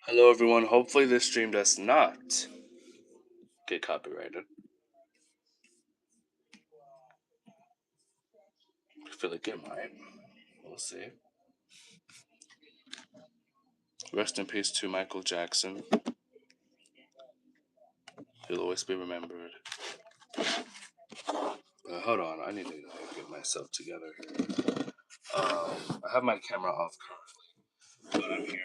Hello, everyone. Hopefully, this stream does not get copyrighted. I feel like it might. We'll see. Rest in peace to Michael Jackson. He'll always be remembered. Hold on, I need to get myself together here. I have my camera off currently, but I'm here.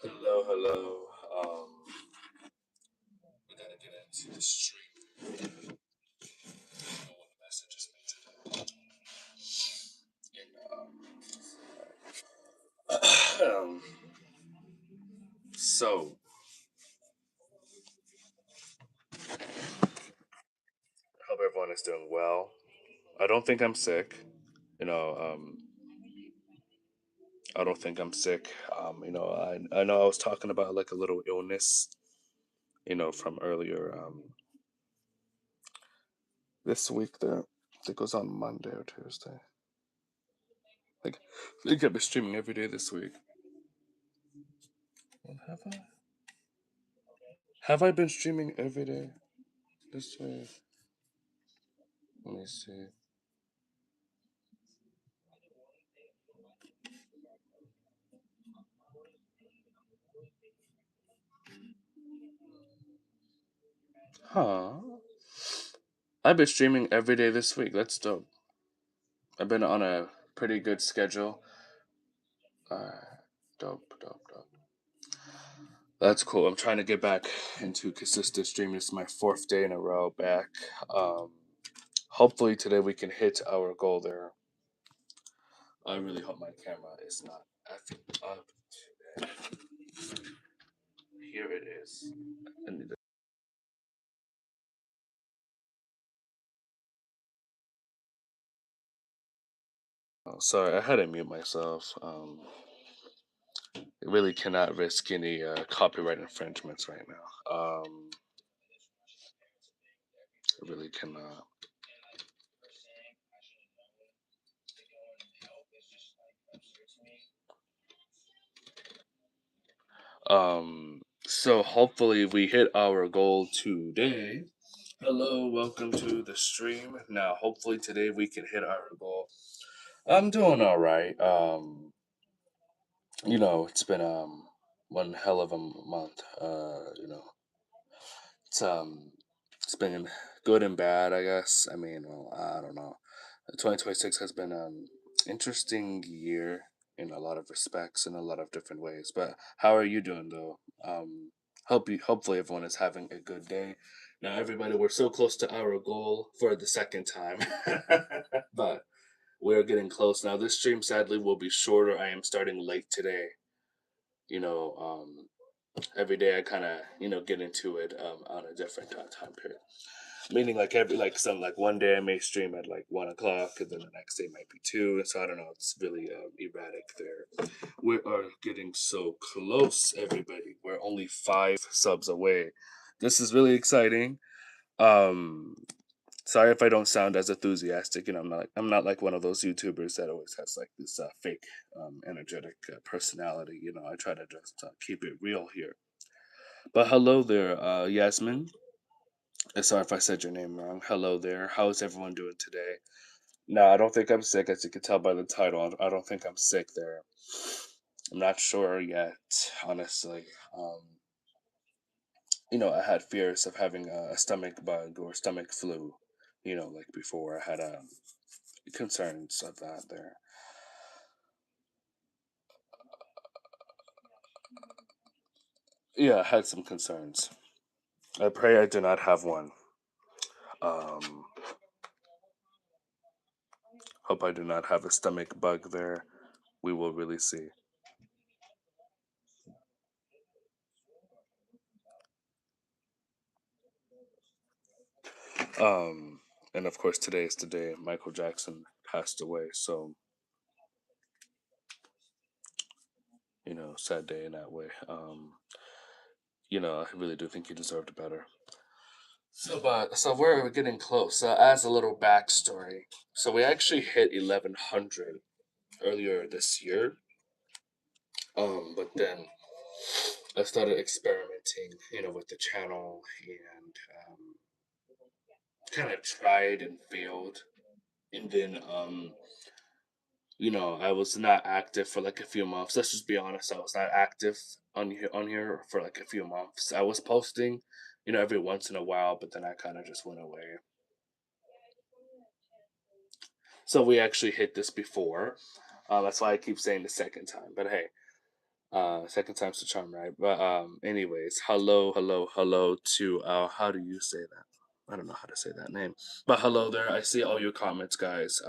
Hello, hello. We gotta get into the stream. I know what the messages mean today. So, I hope everyone is doing well. I don't think I'm sick. You know, I don't think I'm sick. I know I was talking about like a little illness, from earlier this week there. I think it was on Monday or Tuesday. Like, I think I've been streaming every day this week. Have I? Have I been streaming every day this week? Let me see. Huh? I've been streaming every day this week. That's dope. I've been on a pretty good schedule. Dope, dope, dope. That's cool. I'm trying to get back into consistent streaming. It's my fourth day in a row back. Um, Hopefully today we can hit our goal there. I really hope my camera is not effing up today. Here it is. I need to- Oh, sorry, I had to mute myself. I really cannot risk any copyright infringements right now. I really cannot. So hopefully we hit our goal today. Hello, welcome to the stream. Now, hopefully today we can hit our goal. I'm doing all right. It's been one hell of a month. It's it's been good and bad, I guess. I mean, well, I don't know. 2026 has been interesting year in a lot of respects in a lot of different ways. But how are you doing though? Hopefully everyone is having a good day. Now everybody, we're so close to our goal for the second time. But we're getting close now. This stream sadly will be shorter. I am starting late today. You know, every day I kind of get into it on a different time period. Meaning like every like some like one day I may stream at like 1 o'clock, and then the next day might be two. So I don't know. It's really erratic there. We are getting so close, everybody. We're only 5 subs away. This is really exciting. Um, Sorry if I don't sound as enthusiastic. I'm not like one of those YouTubers that always has like this fake energetic personality. I try to just keep it real here. But hello there, Yasmin. Sorry if I said your name wrong. Hello there. How is everyone doing today? No, I don't think I'm sick, as you can tell by the title. I don't think I'm sick there. I'm not sure yet, honestly. I had fears of having a stomach bug or stomach flu. Like before, I had concerns of that there. Yeah, I had some concerns. I pray I do not have one. Um, Hope I do not have a stomach bug there. We will really see. Um, and of course, today is the day Michael Jackson passed away. So sad day in that way. I really do think he deserved better. So we're getting close. As a little backstory, so we actually hit 1100 earlier this year. But then I started experimenting, with the channel and kind of tried and failed. And then I was not active for like a few months. Let's just be honest, I was not active on here for like a few months. I was posting, every once in a while, but then I kind of just went away. So we actually hit this before. That's why I keep saying the second time. But hey, second time's the charm, right? But anyways, hello, hello, hello to how do you say that? I don't know how to say that name. But hello there. I see all your comments, guys.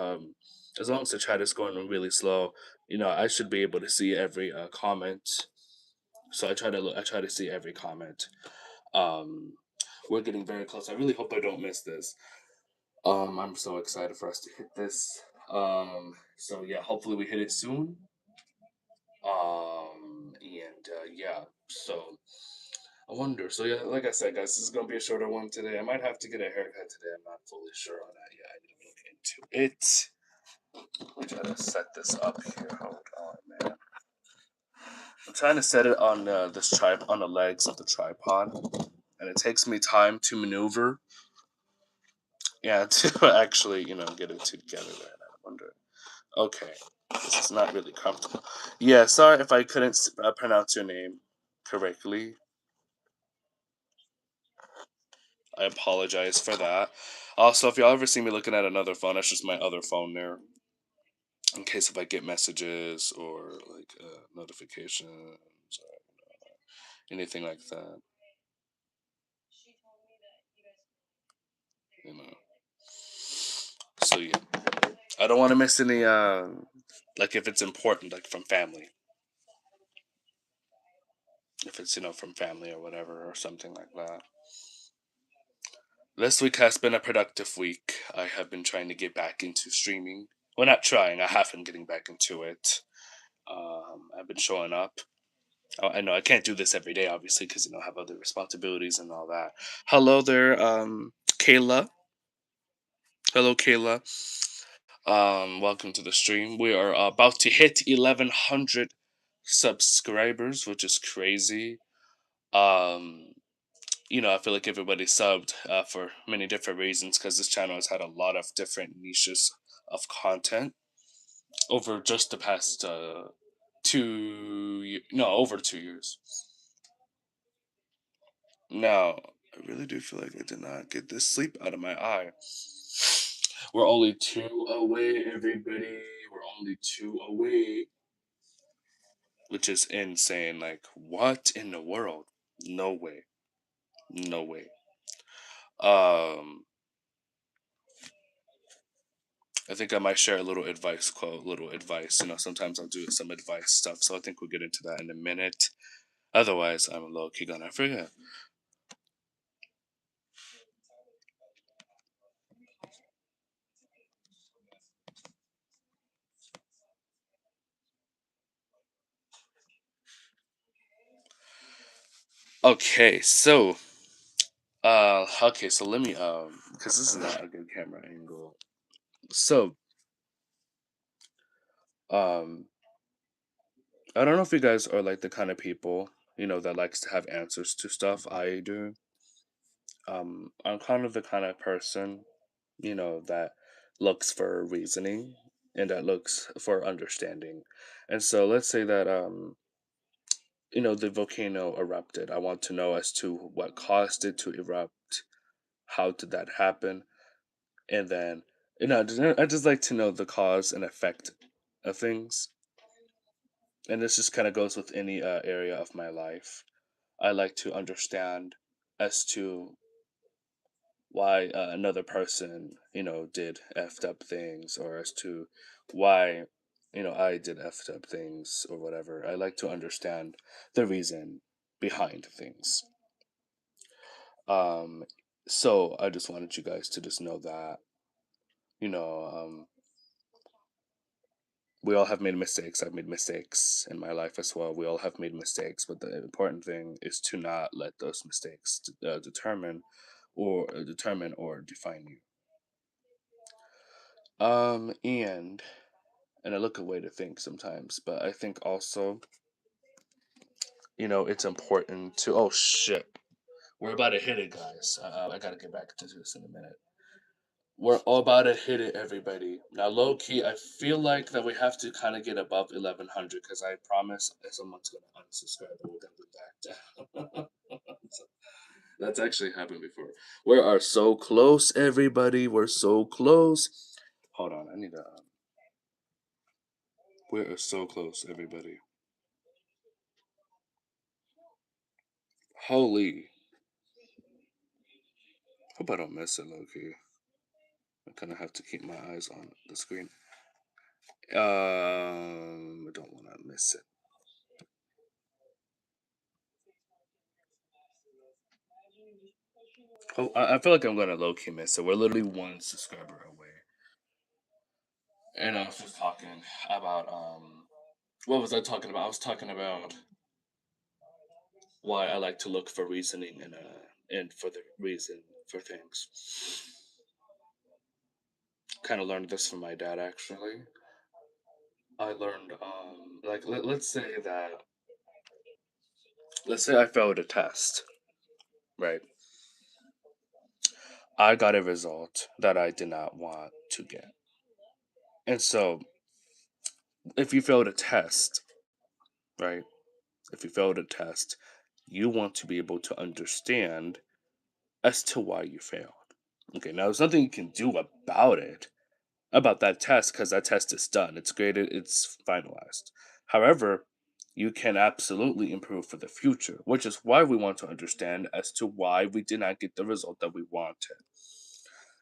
As long as the chat is going really slow, I should be able to see every comment. So I try to see every comment. Um we're getting very close. I really hope I don't miss this. I'm so excited for us to hit this. So yeah, hopefully we hit it soon. And yeah, so I wonder. So yeah, like I said, guys, this is gonna be a shorter one today. I might have to get a haircut today. I'm not fully sure on that yet. I need to look into it. Let me try to set this up here. Hold on, man. I'm trying to set it on this tripod on the legs of the tripod, and it takes me time to maneuver. Yeah, to actually get it together. There, I wonder. Okay, this is not really comfortable. Yeah, sorry if I couldn't pronounce your name correctly. I apologize for that. Also, if y'all ever see me looking at another phone, that's just my other phone there. In case if I get messages or like notifications or anything like that, you know. So yeah, I don't want to miss any. Like if it's important, like from family, if it's from family or whatever or something like that. This week has been a productive week. I have been trying to get back into streaming. Well, not trying. I have been getting back into it. I've been showing up. I know I can't do this every day, obviously, because I have other responsibilities and all that. Hello there, Kayla. Hello, Kayla. Welcome to the stream. We are about to hit 1100 subscribers, which is crazy. Um, I feel like everybody subbed for many different reasons because this channel has had a lot of different niches of content over just the past no, over 2 years. Now, I really do feel like I did not get this sleep out of my eye. We're only two away, everybody. We're only two away, which is insane. Like, what in the world? No way. No way. Um, I think I might share a little advice quote, little advice. Sometimes I'll do some advice stuff, so I think we'll get into that in a minute. Otherwise, I'm low key gonna forget. Okay, so okay, so let me because this is not a good camera angle. So um I don't know if you guys are like the kind of people, that likes to have answers to stuff. I do. I'm kind of the kind of person, that looks for reasoning and that looks for understanding. And so let's say that the volcano erupted. I want to know as to what caused it to erupt, how did that happen, and then I just like to know the cause and effect of things. And this just kind of goes with any area of my life. I like to understand as to why another person, did effed up things, or as to why, I did effed up things or whatever. I like to understand the reason behind things. Um, so I just wanted you guys to just know that, you know, um, we all have made mistakes. I've made mistakes in my life as well. We all have made mistakes, but the important thing is to not let those mistakes determine or define you. And I look at way to think sometimes, but I think also, it's important to. Oh shit, we're about to hit it, guys. I gotta get back to this in a minute. We're all about to hit it, everybody. Now, low key, I feel like that we have to kind of get above 1100 because I promise if someone's gonna unsubscribe, we're gonna be back down. So, that's actually happened before. We are so close, everybody. We're so close. Hold on, I need to. We are so close, everybody. Holy. Hope I don't miss it, low key. I kind of have to keep my eyes on the screen. I don't want to miss it. Oh, I feel like I'm gonna low key miss it. We're literally one subscriber away. And I was just talking about what was I talking about? I was talking about why I like to look for reasoning and for the reason for things. Kind of learned this from my dad actually. I learned like let's say I failed a test, right? I got a result that I did not want to get. And so if you failed a test, right? If you failed a test, you want to be able to understand as to why you failed. Okay, now there's nothing you can do about that test because that test is done. It's graded, it's finalized. However, you can absolutely improve for the future, which is why we want to understand as to why we did not get the result that we wanted.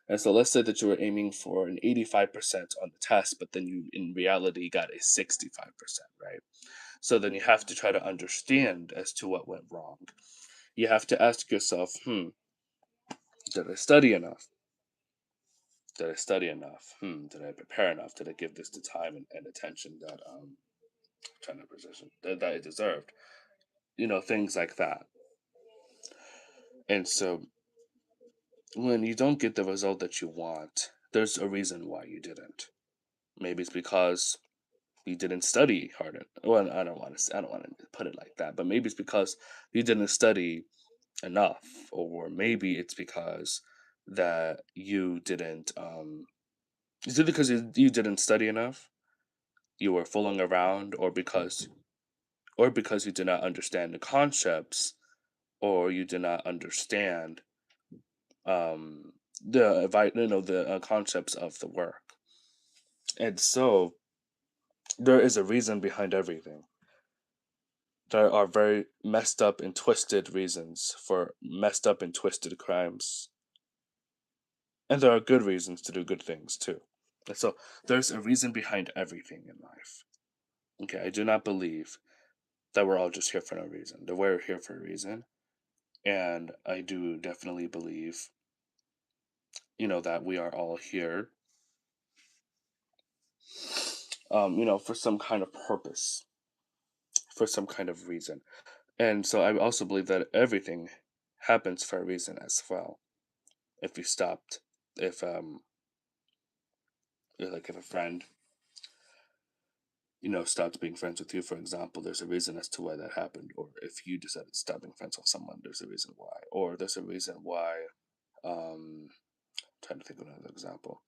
And so let's say that you were aiming for an 85% on the test, but then you in reality got a 65%, right? So then you have to try to understand as to what went wrong. You have to ask yourself, did I study enough? Did I study enough? Did I prepare enough? Did I give this the time and attention that trying to position that it deserved? Things like that. And so when you don't get the result that you want, there's a reason why you didn't. Maybe it's because you didn't study hard enough. Well, I don't want to put it like that, but maybe it's because you didn't study enough, or maybe it's because that you didn't. Is it because you didn't study enough? You were fooling around, or because you did not understand the concepts, or you did not understand the concepts of the work. And so there is a reason behind everything. There are very messed up and twisted reasons for messed up and twisted crimes, and there are good reasons to do good things too. And so there's a reason behind everything in life. Okay, I do not believe that we're all just here for no reason. That we're here for a reason, and I do definitely believe, that we are all here, for some kind of purpose, for some kind of reason. And so I also believe that everything happens for a reason as well. If you stopped, if like if a friend, stopped being friends with you, for example, there's a reason as to why that happened. Or if you decided to stop being friends with someone, there's a reason why. Or there's a reason why. Trying to think of another example.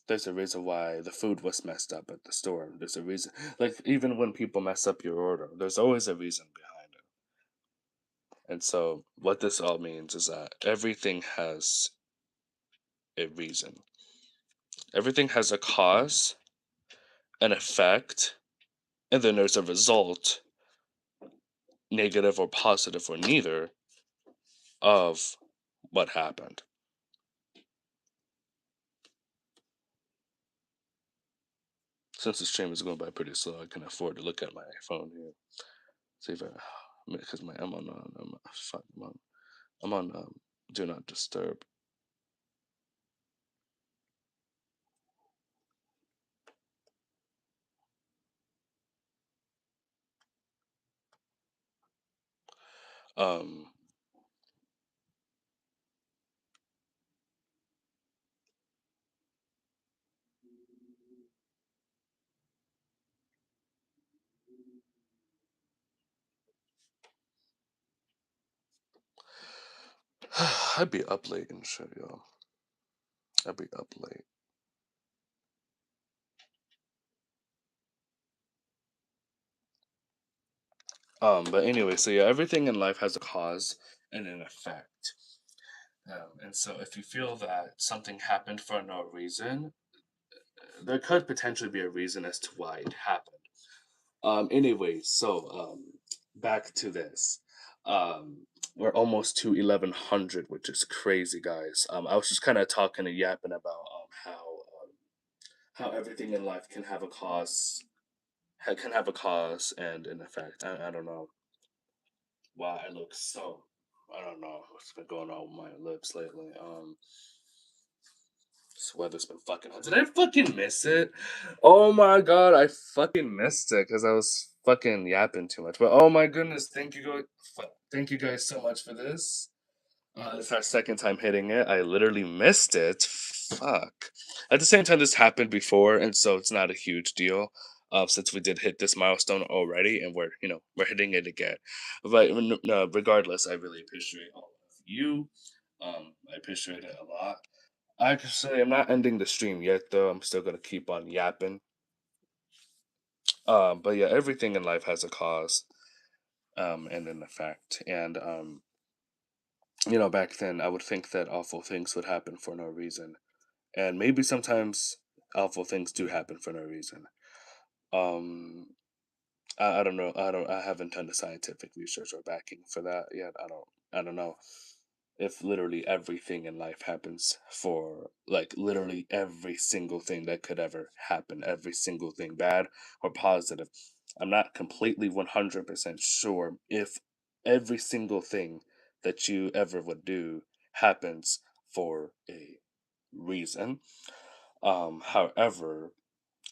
There's a reason why the food was messed up at the store. There's a reason, like even when people mess up your order, there's always a reason behind it. And so, what this all means is that everything has a reason. Everything has a cause, an effect, and then there's a result, negative or positive or neither, of what happened. Since the stream is going by pretty slow, I can afford to look at my phone here. See if I, because I'm on do not disturb. Um, I'd be up late and shit, yo. I'd be up late. But anyway, so yeah, everything in life has a cause and an effect. And so if you feel that something happened for no reason, there could potentially be a reason as to why it happened. Anyway, so back to this. Um, we're almost to 1100, which is crazy, guys. I was just kind of talking and yapping about how everything in life can have a cause, can have a cause and an effect. I don't know why I look so. I don't know what's been going on with my lips lately. This weather's been fucking hot. Did I fucking miss it? Oh my god, I fucking missed it because I was fucking yapping too much. But oh my goodness, thank you guys so much for this. It's our second time hitting it. I literally missed it. Fuck. At the same time, this happened before, and so it's not a huge deal. Since we did hit this milestone already, and we're hitting it again. But no, regardless, I really appreciate all of you. I appreciate it a lot. Actually, I'm not ending the stream yet, though. I'm still gonna keep on yapping. But yeah, everything in life has a cause, and an effect. And back then, I would think that awful things would happen for no reason, and maybe sometimes awful things do happen for no reason. Um, I don't know. I haven't done the scientific research or backing for that yet. I don't know if literally everything in life happens for like literally every single thing that could ever happen, every single thing, bad or positive. I'm not completely 100% sure if every single thing that you ever would do happens for a reason. However,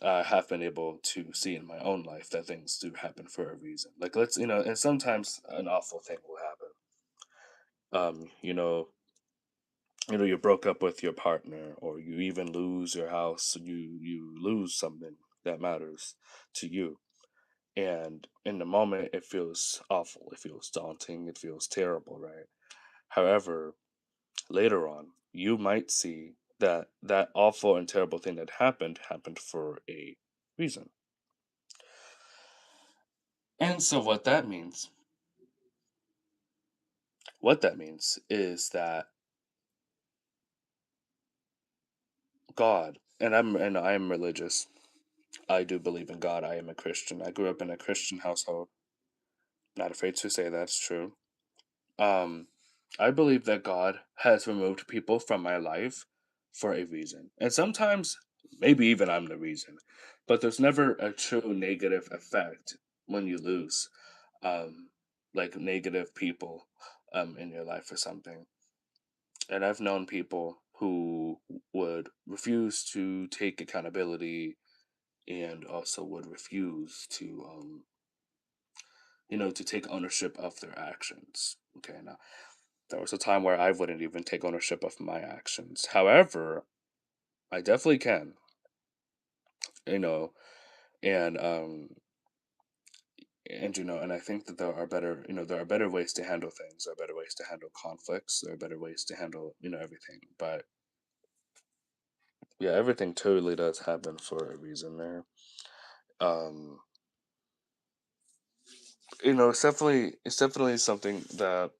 I have been able to see in my own life that things do happen for a reason. Like and sometimes an awful thing will happen. Um, you know, you broke up with your partner, or you even lose your house. You lose something that matters to you, and in the moment, it feels awful. It feels daunting. It feels terrible, right? However, later on, you might see that that awful and terrible thing that happened for a reason. And so what that means is that God, and I am religious. I do believe in God. I am a Christian. I grew up in a Christian household. Not afraid to say that's true. Um, I believe that God has removed people from my life for a reason. And sometimes, maybe even I'm the reason. But there's never a true negative effect when you lose, um, like negative people in your life or something. And I've known people who would refuse to take accountability and also would refuse to, to take ownership of their actions. Okay, now there was a time where I wouldn't even take ownership of my actions. However, I definitely can, you know, and and I think that there are better ways to handle things, there are better ways to handle conflicts, there are better ways to handle, everything. But yeah, everything totally does happen for a reason there. Um, it's definitely something that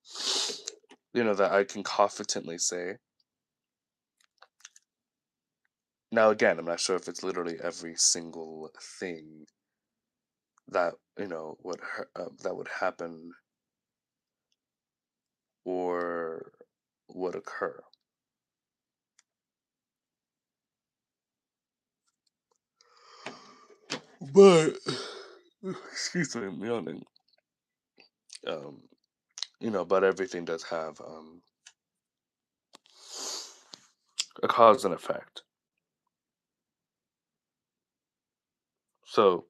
that I can confidently say. Now again, I'm not sure if it's literally every single thing that that would happen or would occur. But excuse me, I'm yawning. Um, but everything does have a cause and effect. So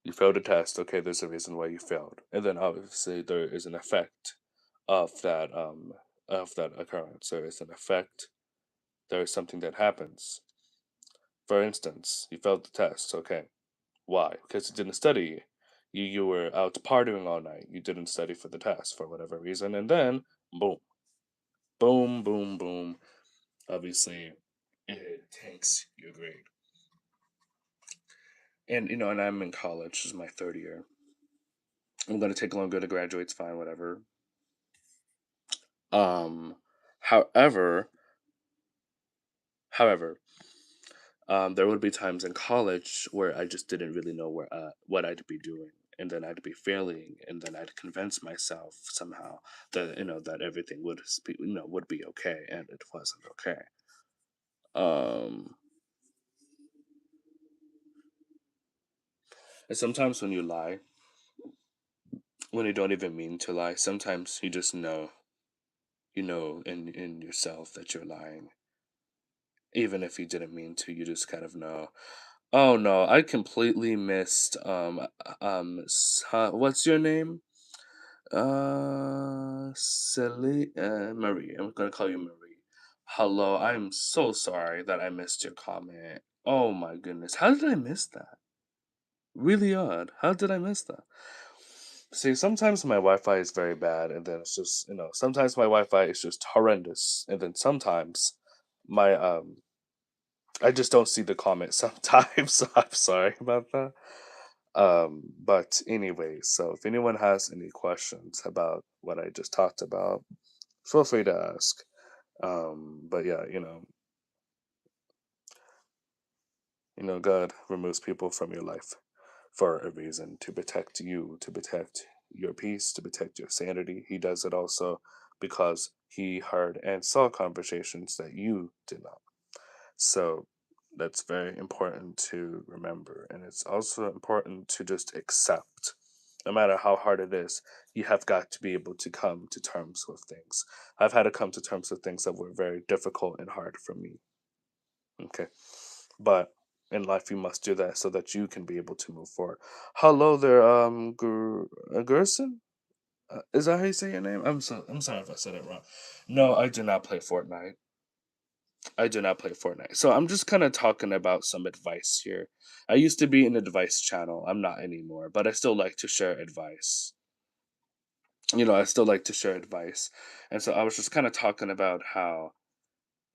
You failed a test. Okay, there's a reason why you failed, and then obviously there is an effect of that occurrence. There is an effect. There is something that happens. For instance, you failed the test. Okay, why? Because you didn't study. You were out partying all night. You didn't study for the test for whatever reason, and then boom, boom, boom, boom. Obviously, it tanks your grade. And and I'm in college. This is my third year. I'm gonna take longer to graduate. It's fine, whatever. Um, however, however, there would be times in college where I just didn't really know what I'd be doing, and then I'd be failing, and then I'd convince myself somehow that that everything would be okay, and it wasn't okay. Um, and sometimes when you lie, when you don't even mean to lie, sometimes you just know, in yourself that you're lying, even if you didn't mean to. You just kind of know. Oh no, I completely missed. What's your name? Marie. I'm gonna call you Marie. Hello, I'm so sorry that I missed your comment. Oh my goodness, how did I miss that? Really odd. How did I miss that? See, sometimes my Wi-Fi is very bad, and then it's just sometimes my Wi-Fi is just horrendous, and then sometimes my I just don't see the comment sometimes. So I'm sorry about that. But anyway, so if anyone has any questions about what I just talked about, feel free to ask. But yeah, God removes people from your life for a reason, to protect you, to protect your peace, to protect your sanity. He does it also because he heard and saw conversations that you did not. So that's very important to remember. And it's also important to just accept. No matter how hard it is, you have got to be able to come to terms with things. I've had to come to terms with things that were very difficult and hard for me. Okay. But in life, you must do that so that you can be able to move forward. Hello there, Gerson? Is that how you say your name? I'm sorry if I said it wrong. No, I do not play Fortnite. I do not play Fortnite. So I'm just kind of talking about some advice here. I used to be an advice channel. I'm not anymore, but I still like to share advice. I still like to share advice. And so I was just kind of talking about how,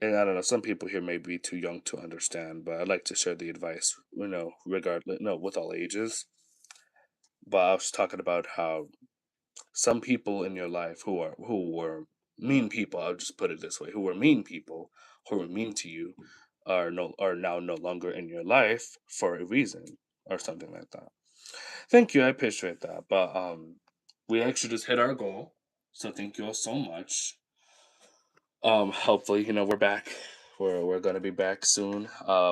and I don't know, some people here may be too young to understand, but I like to share the advice, regardless, no, with all ages. But I was talking about how some people in your life who were mean people, I'll just put it this way, who were mean people, who were mean to you, are now no longer in your life for a reason or something like that. Thank you, I appreciate that. But we actually just hit our goal. So thank you all so much. Hopefully, we're back. We're gonna be back soon. I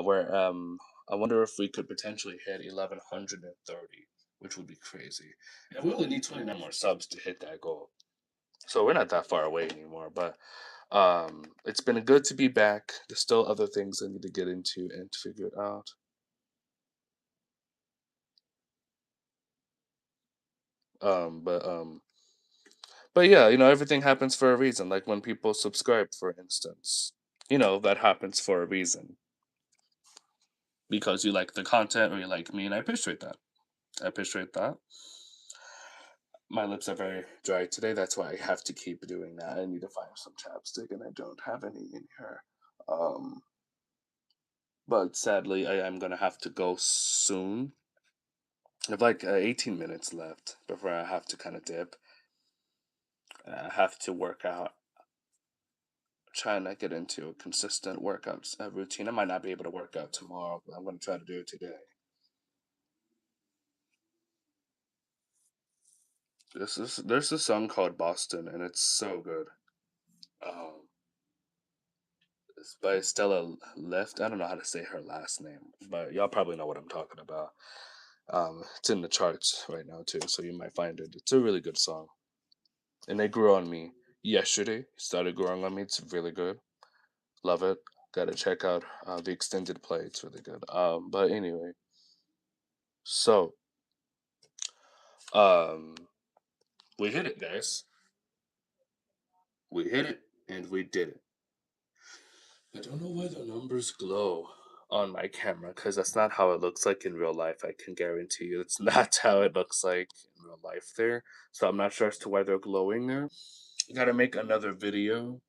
wonder if we could potentially hit 1130, which would be crazy. And we only need 29 more subs to hit that goal. So we're not that far away anymore, but it's been good to be back. There's still other things I need to get into and figure it out. Um, but um, but yeah, everything happens for a reason. Like when people subscribe, for instance, that happens for a reason because you like the content or you like me, and I appreciate that. I appreciate that. My lips are very dry today. That's why I have to keep doing that. I need to find some chapstick, and I don't have any in here. Um, but sadly, I am gonna have to go soon. I have like 18 minutes left before I have to kind of dip. I have to work out, trying to get into a consistent workout routine. I might not be able to work out tomorrow, but I'm going to try to do it today. There's a song called Boston, and it's so good. Um, it's by Stella Left. I don't know how to say her last name, but y'all probably know what I'm talking about. It's in the charts right now too, so you might find it. It's a really good song, and it grew on me yesterday. It started growing on me. It's really good. Love it. Gotta check out the extended play. It's really good. But anyway, so Um, we hit it, guys. We hit it, and we did it. I don't know why the numbers glow on my camera because that's not how it looks like in real life. I can guarantee you it's not how it looks like in real life there. So I'm not sure as to why they're glowing there. I gotta make another video.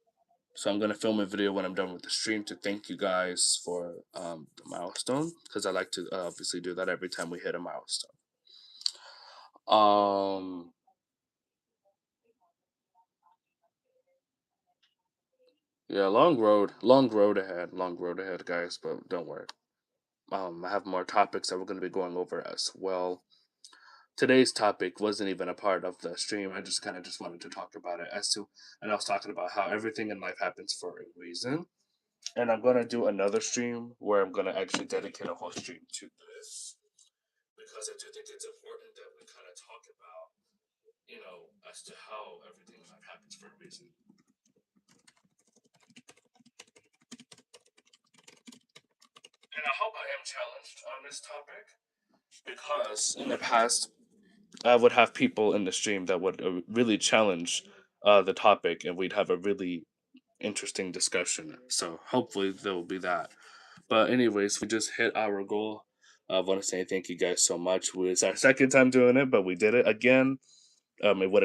So I'm gonna film a video when I'm done with the stream to thank you guys for the milestone because I like to obviously do that every time we hit a milestone. Um, yeah, long road ahead, guys. But don't worry. I have more topics that we're gonna be going over as well. Today's topic wasn't even a part of the stream. I just kind of just wanted to talk about it as to, and I was talking about how everything in life happens for a reason. And I'm gonna do another stream where I'm gonna actually dedicate a whole stream to this because I do think it's important that we kind of talk about, as to how everything in life happens for a reason. And I hope I am challenged on this topic because in the past I would have people in the stream that would really challenge the topic, and we'd have a really interesting discussion. So hopefully there will be that. But anyways, we just hit our goal. I want to say thank you guys so much. It's our second time doing it, but we did it again. It would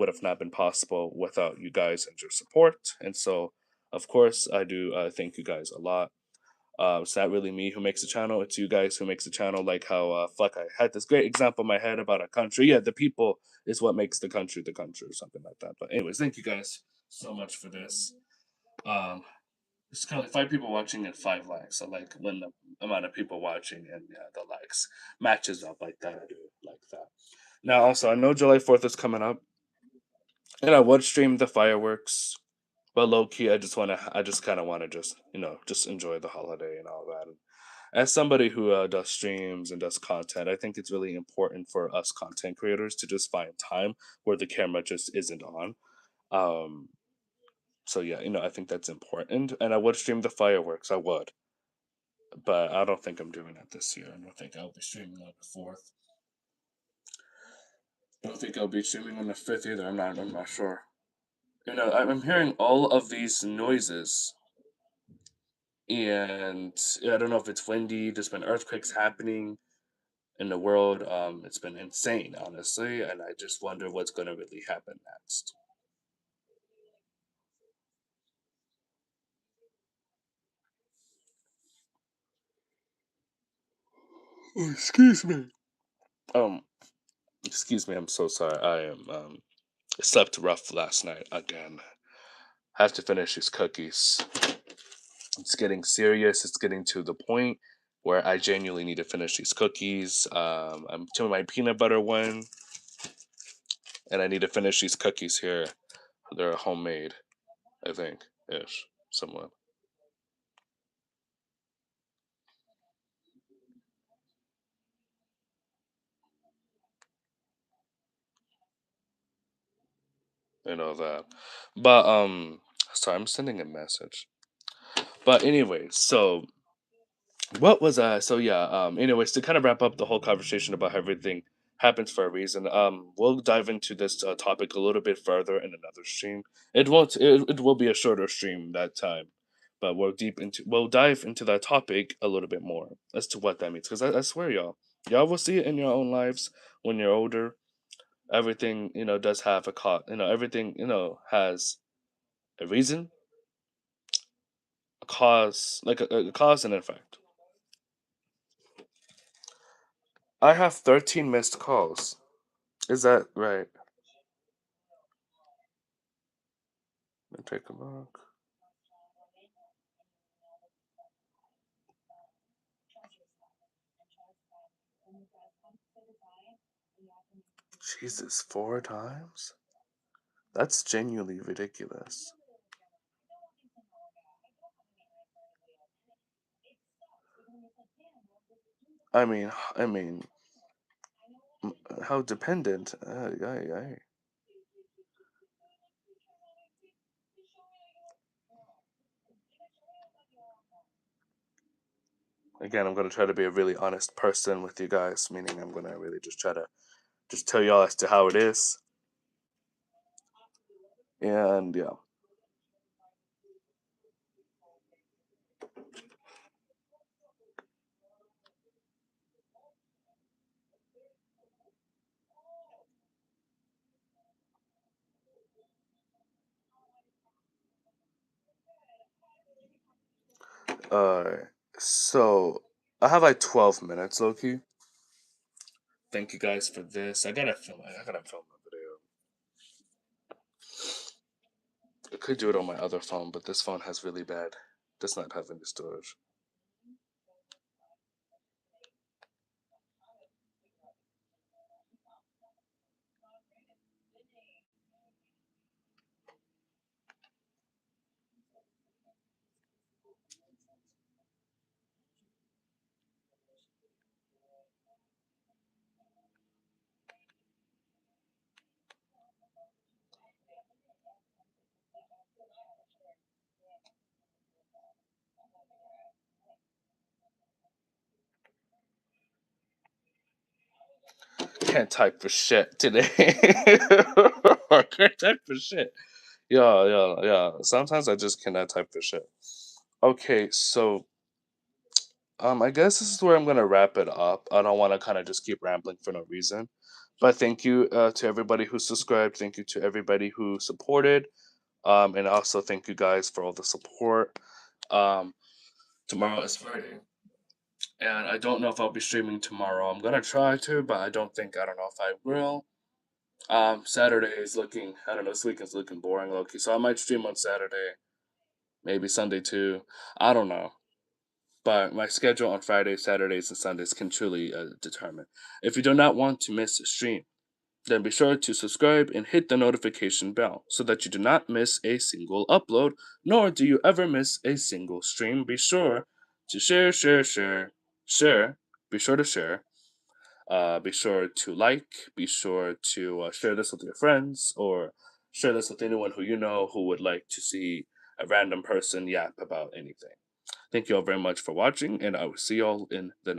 have not been possible without you guys and your support. And so, of course, I do thank you guys a lot. It's not really me who makes the channel; it's you guys who makes the channel. Like how fuck, I had this great example in my head about a country. Yeah, the people is what makes the country, or something like that. But anyways, thank you guys so much for this. Um, it's kind of like 5 people watching and 5 likes. So like when the amount of people watching and yeah, the likes matches up like that, I do like that. Now also I know July 4th is coming up, and I would stream the fireworks, but low key I just kind of want to just enjoy the holiday and all that. And as somebody who does streams and does content, I think it's really important for us content creators to just find time where the camera just isn't on. Um, so yeah, I think that's important, and I would stream the fireworks. I would. But I don't think I'm doing it this year. I don't think I'll be streaming on the 4th. I don't think I'll be streaming on the 5th either. I'm not sure. I'm hearing all of these noises, and I don't know if it's windy. There's been earthquakes happening in the world. It's been insane, honestly, and I just wonder what's going to really happen next. Oh, excuse me. Um, excuse me. I'm so sorry. I am slept rough last night again. Have to finish these cookies. It's getting serious. It's getting to the point where I genuinely need to finish these cookies. I'm doing my peanut butter one, and I need to finish these cookies here. They're homemade, I think, ish, somewhat. I know that. But sorry, I'm sending a message. But anyway, so what was so yeah, anyways, to kind of wrap up the whole conversation about how everything happens for a reason, we'll dive into this topic a little bit further in another stream. It will be a shorter stream that time, but we'll dive into that topic a little bit more as to what that means, because I swear y'all will see it in your own lives when you're older. Everything does have a cause. Everything has a reason, a cause, like a cause and effect. I have 13 missed calls. Is that right? Let me take a look. Jesus, 4 times? That's genuinely ridiculous. I mean, how dependent? Again, I'm gonna try to be a really honest person with you guys, meaning I'm gonna really just try to just tell y'all as to how it is. And yeah. Uh, so I have like 12 minutes, Loki. Thank you guys for this. I gotta film. I gotta film a video. I could do it on my other phone, but this phone has really bad. Does not have any storage. Can't type for shit today. I can't type for shit. Yeah, yeah, yeah. Sometimes I just cannot type for shit. Okay, so I guess this is where I'm gonna wrap it up. I don't want to kind of just keep rambling for no reason. But thank you to everybody who subscribed. Thank you to everybody who supported. And also thank you guys for all the support. Um, Tomorrow is Friday, and I don't know if I'll be streaming tomorrow. I'm gonna try to, but I don't know if I will. Saturday is looking. I don't know. This weekend's looking boring, Loki. So I might stream on Saturday, maybe Sunday too. I don't know. But my schedule on Fridays, Saturdays, and Sundays can truly determine. If you do not want to miss a stream, then be sure to subscribe and hit the notification bell so that you do not miss a single upload, nor do you ever miss a single stream. Be sure to share. Be sure to share. Be sure to like. Be sure to share this with your friends or share this with anyone who you know who would like to see a random person yap about anything. Thank you all very much for watching, and I will see y'all in the next.